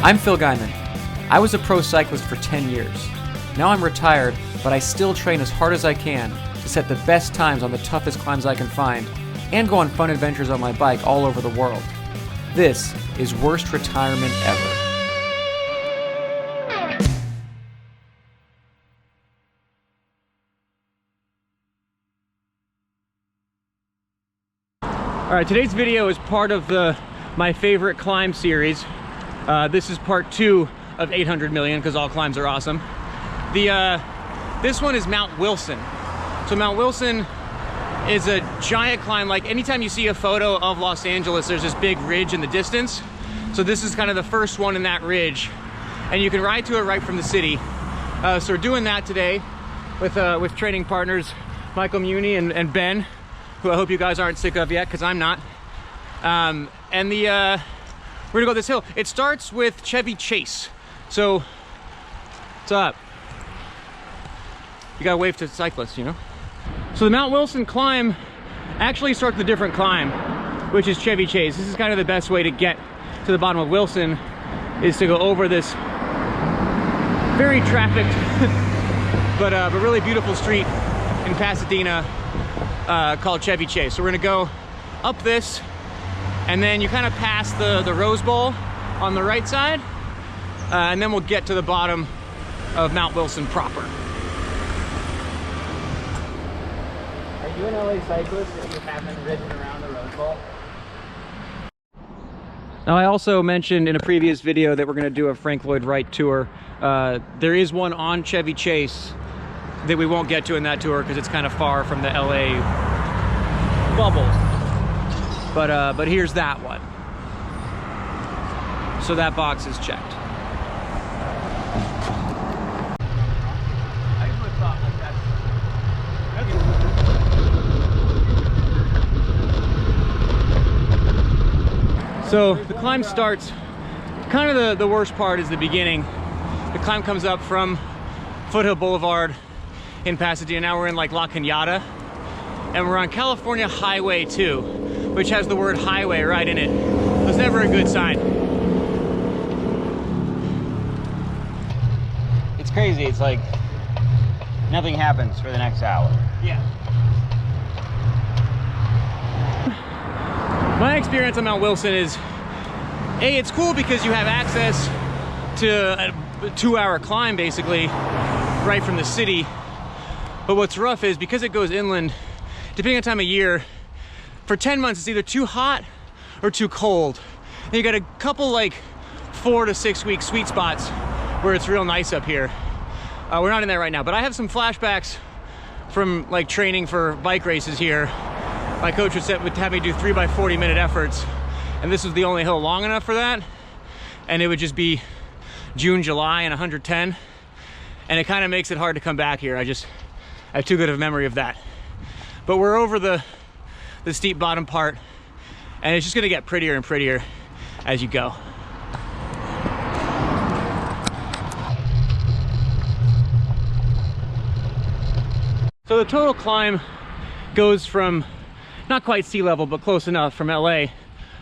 I'm Phil Gaimon. I was a pro cyclist for 10 years. Now I'm retired, but I still train as hard as I can to set the best times on the toughest climbs I can find and go on fun adventures on my bike all over the world. This is Worst Retirement Ever. Alright, today's video is part of my favorite climb series. This is part 2 of 800 million because all climbs are awesome. This one is Mount Wilson. So Mount Wilson is a giant climb. Like anytime you see a photo of Los Angeles, there's this big ridge in the distance. So this is kind of the first one in that ridge, and you can ride to it right from the city. So we're doing that today with training partners Michael Muni and Ben, who I hope you guys aren't sick of yet, because I'm not. We're gonna go this hill. It starts with Chevy Chase. So, what's up? You gotta wave to cyclists, you know? So the Mount Wilson climb actually starts with a different climb, which is Chevy Chase. This is kind of the best way to get to the bottom of Wilson, is to go over this very trafficked, but really beautiful street in Pasadena called Chevy Chase. So we're gonna go up this, and then you kind of pass the Rose Bowl on the right side, and then we'll get to the bottom of Mount Wilson proper. Are you an LA cyclist if you haven't ridden around the Rose Bowl? Now, I also mentioned in a previous video that we're going to do a Frank Lloyd Wright tour. There is one on Chevy Chase that we won't get to in that tour because it's kind of far from the LA bubble. But here's that one. So that box is checked. I usually thought like that. So the climb starts, kind of the worst part is the beginning. The climb comes up from Foothill Boulevard in Pasadena. Now we're in like La Cañada, and we're on California Highway 2, which has the word highway right in it. It's never a good sign. It's crazy. It's like nothing happens for the next hour. Yeah. My experience on Mount Wilson is, A, it's cool because you have access to a 2-hour climb basically right from the city. But what's rough is because it goes inland, depending on time of year, for 10 months it's either too hot or too cold. And you got a couple like 4 to 6 week sweet spots where it's real nice up here. We're not in there right now, but I have some flashbacks from like training for bike races here. My coach would have me do 3 by 40 minute efforts, and this was the only hill long enough for that, and it would just be June, July, and 110, and it kind of makes it hard to come back here. I have too good of a memory of that. But we're over the steep bottom part, and it's just gonna get prettier and prettier as you go. So the total climb goes from not quite sea level, but close enough, from LA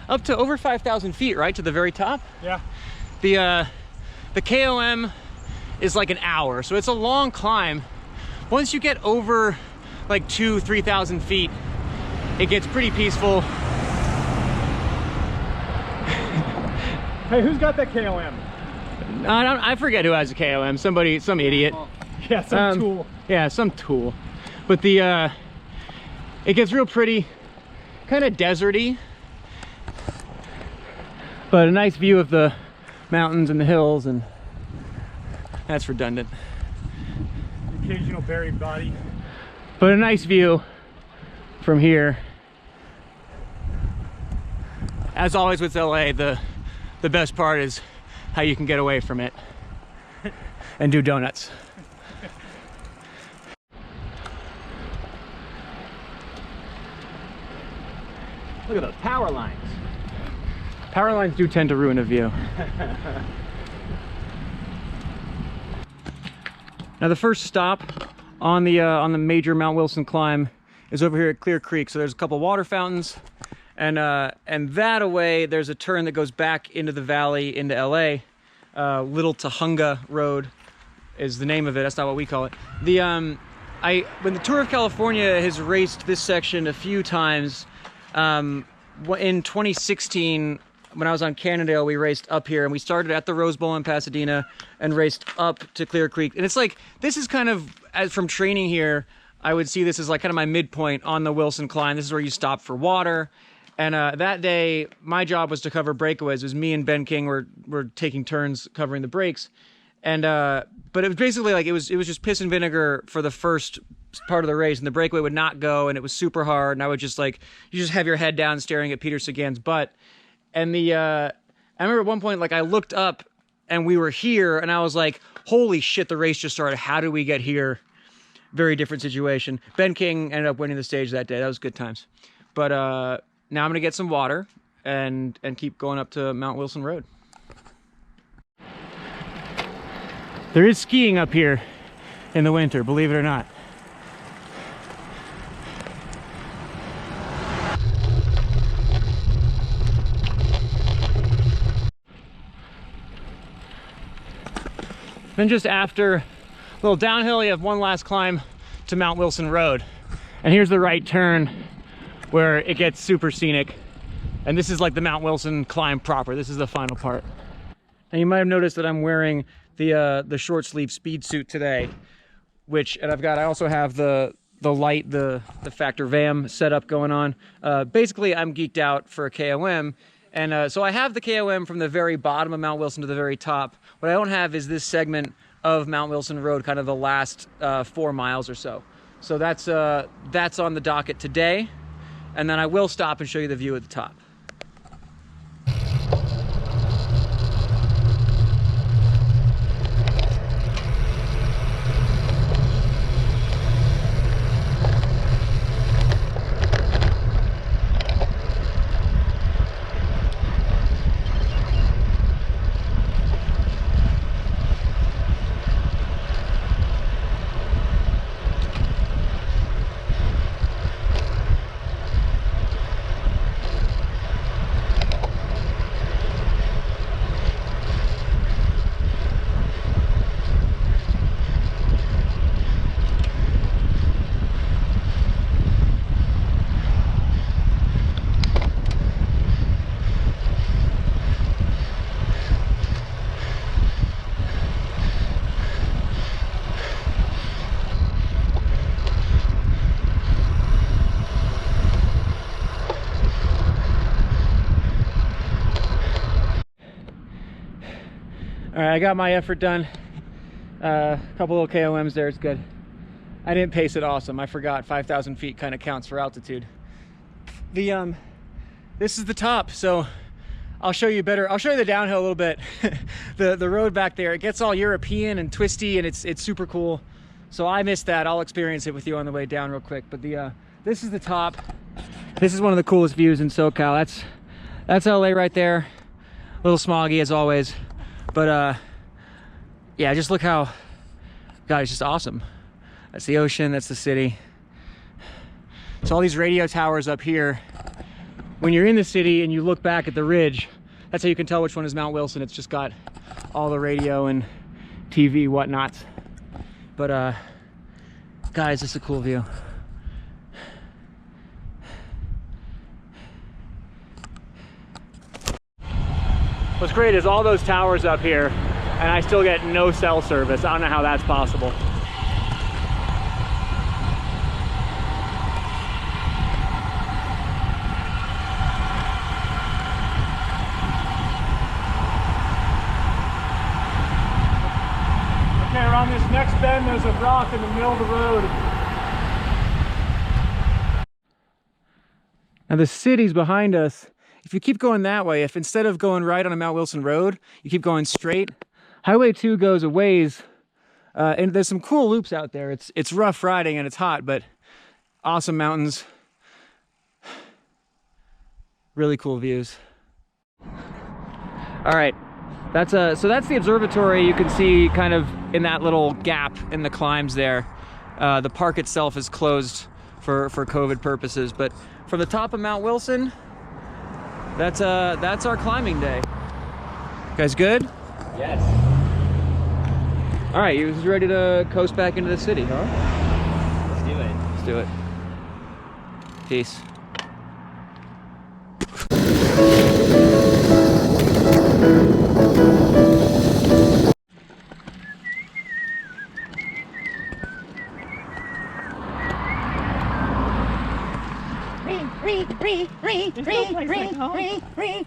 up to over 5,000 feet, right to the very top. Yeah. The KOM is like an hour, so it's a long climb. Once you get over like 2,000–3,000 feet, it gets pretty peaceful. Hey, who's got that KOM? I forget who has a KOM. Some idiot. Yeah, some tool. Yeah, some tool. But it gets real pretty, kind of deserty, but a nice view of the mountains and the hills, and that's redundant. Occasional buried body. But a nice view from here. As always with LA, the best part is how you can get away from it and do donuts. Look at those power lines. Power lines do tend to ruin a view. Now the first stop on the major Mount Wilson climb is over here at Clear Creek. So there's a couple water fountains, And that away, there's a turn that goes back into the valley into LA. Little Tahunga Road is the name of it. That's not what we call it. When the Tour of California has raced this section a few times, in 2016, when I was on Cannondale, we raced up here, and we started at the Rose Bowl in Pasadena and raced up to Clear Creek. And it's like, this is kind of, as from training here, I would see this as like kind of my midpoint on the Wilson climb. This is where you stop for water. And that day, my job was to cover breakaways. It was me and Ben King were taking turns covering the breaks. And but it was basically like it was just piss and vinegar for the first part of the race, and the breakaway would not go, and it was super hard. And I would just like, you just have your head down staring at Peter Sagan's butt. And I remember at one point, like I looked up and we were here, and I was like, holy shit, the race just started. How did we get here? Very different situation. Ben King ended up winning the stage that day. That was good times. But now I'm gonna get some water and keep going up to Mount Wilson Road. There is skiing up here in the winter, believe it or not. Then just after a little downhill, you have one last climb to Mount Wilson Road. And here's the right turn where it gets super scenic. And this is like the Mount Wilson climb proper. This is the final part. And you might have noticed that I'm wearing the short sleeve speed suit today, and I also have the light, the Factor VAM setup going on. Basically, I'm geeked out for a KOM. And so I have the KOM from the very bottom of Mount Wilson to the very top. What I don't have is this segment of Mount Wilson Road, kind of the last 4 miles or so. So that's on the docket today. And then I will stop and show you the view at the top. All right, I got my effort done. A couple little KOMs there, it's good. I didn't pace it awesome. I forgot 5,000 feet kind of counts for altitude. This is the top, so I'll show you better. I'll show you the downhill a little bit. the road back there, it gets all European and twisty, and it's super cool. So I missed that. I'll experience it with you on the way down real quick. But this is the top. This is one of the coolest views in SoCal. That's LA right there. A little smoggy as always. But yeah, just look how, God, it's just awesome. That's the ocean, that's the city. So all these radio towers up here, when you're in the city and you look back at the ridge, that's how you can tell which one is Mount Wilson. It's just got all the radio and TV whatnot. But guys, this is a cool view. What's great is all those towers up here, and I still get no cell service. I don't know how that's possible. Okay, around this next bend, there's a rock in the middle of the road. Now the city's behind us. If you keep going that way, if instead of going right on a Mount Wilson Road, you keep going straight, Highway 2 goes a ways, and there's some cool loops out there. It's rough riding and it's hot, but awesome mountains. Really cool views. All right, so that's the observatory. You can see kind of in that little gap in the climbs there. The park itself is closed for COVID purposes, but from the top of Mount Wilson, That's our climbing day. You guys good? Yes. All right, you ready to coast back into the city, huh? Let's do it. Let's do it. Peace. Free.